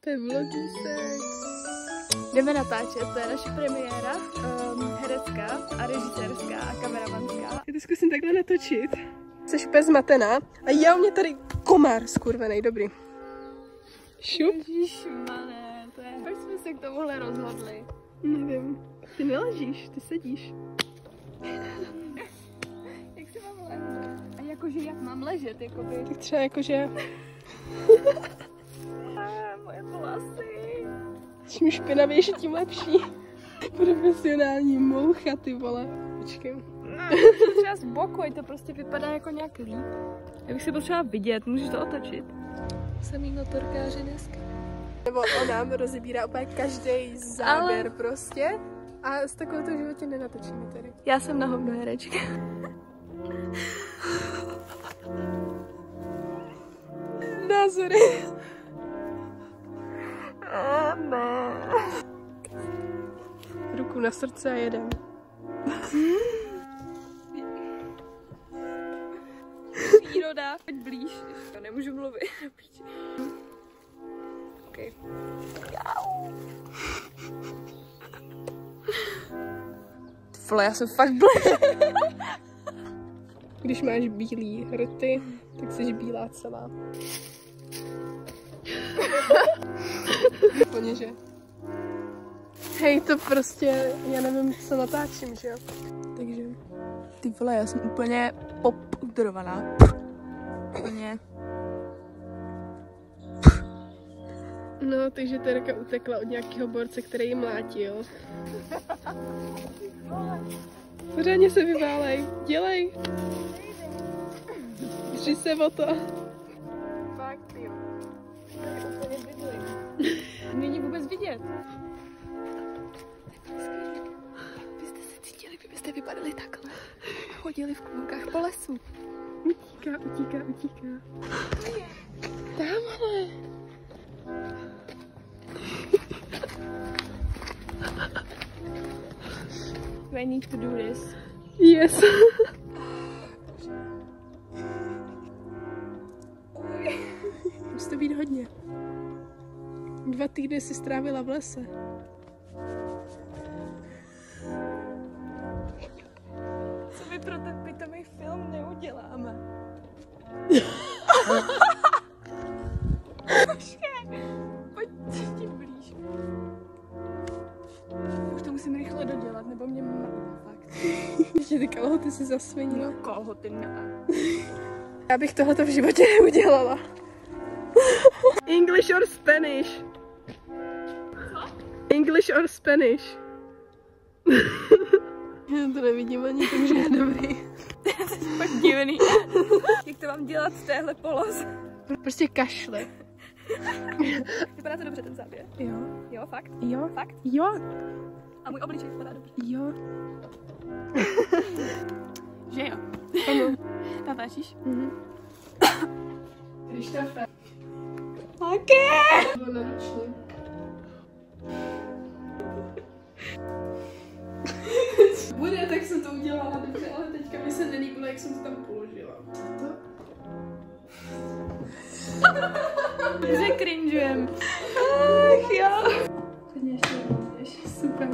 To je vlogisek. Jdeme natáčet, to je naše premiéra, herecká a režisérská a kameramanská. Já to zkusím takhle natočit. Jsi úplně zmatená a já u mě tady komár skurvenej, dobrý. Šup. Ježišmané, to je... Proč jsme se k tomuhle rozhodli? Nevím. Ty neležíš, ty sedíš. Jak se mám ležet? A jakože jak mám ležet, jakoby? Tak třeba jakože... Moje vlasy. Čím špinavější, tím lepší. Profesionální moucha, ty vole. Počkej. Třeba z boku, to prostě vypadá jako nějak líp. Já bych si potřeba vidět, můžeš to otočit? Samý motorkáři dneska. Nebo ona rozebírá úplně každý záběr prostě. A s takovou to v životě nenatočíme tady. Já jsem na hovno herečka. Názory. Ne. Ruku na srdce a jedem. Příroda, pojď blíž. Já nemůžu mluvit. Okay. Vole, já jsem fakt blbý. Když máš bílý rty, tak jsi bílá celá. Úplně, že? Hej, to prostě, já nevím, co natáčím, že jo? Takže... Ty vole, já jsem úplně popudrovaná. Úplně... No, takže Terka utekla od nějakého borce, který ji mlátil. Pořádně se vyválej, dělej. Dři se o to. Fakt, jo. Není vůbec vidět. Vy jste se cítili, vy byste vypadali takhle. Chodili v klukách po lesu. Utíká, utíká, utíká. Tamhle. Do I need to do this? Yes. Musí to být hodně. 2 týdny si strávila v lese. Co my pro ten pitomý film neuděláme? Pojď tím blíž. Už to musím rychle dodělat, nebo mě mrdá fakt. Ještě ty kalhoty si zasvinila. No kalhoty ne. Já bych tohleto v životě neudělala. English or Spanish? Co? English or Spanish? Já to nevidím ani, takže je dobrý. To je fakt divný. Jak to mám dělat z téhle poloze? Prostě kašle. Vypadá to dobře ten záběr? Jo. Jo, fakt? Jo. Fakt? Jo. A můj obličej vypadá dobře? Jo. Že jo? Ano. Natáčíš? Mhm. Když to fakt. OK! To bylo náročné. Bude, tak jsem to udělala dobře, ale teďka mi se nelíbilo, jak jsem to tam položila. Že cringeujeme. Ach jo. Teď ještě vidíš. Super.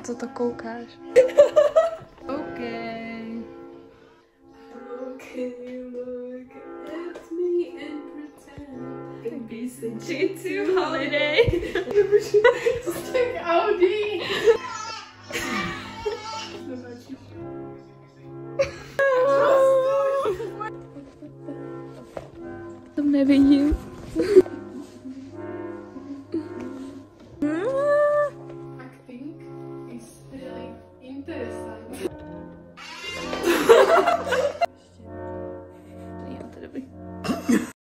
Co to koukáš? OK. Okay, look at me and pretend it be to holiday. Stick Audi. To nevidím.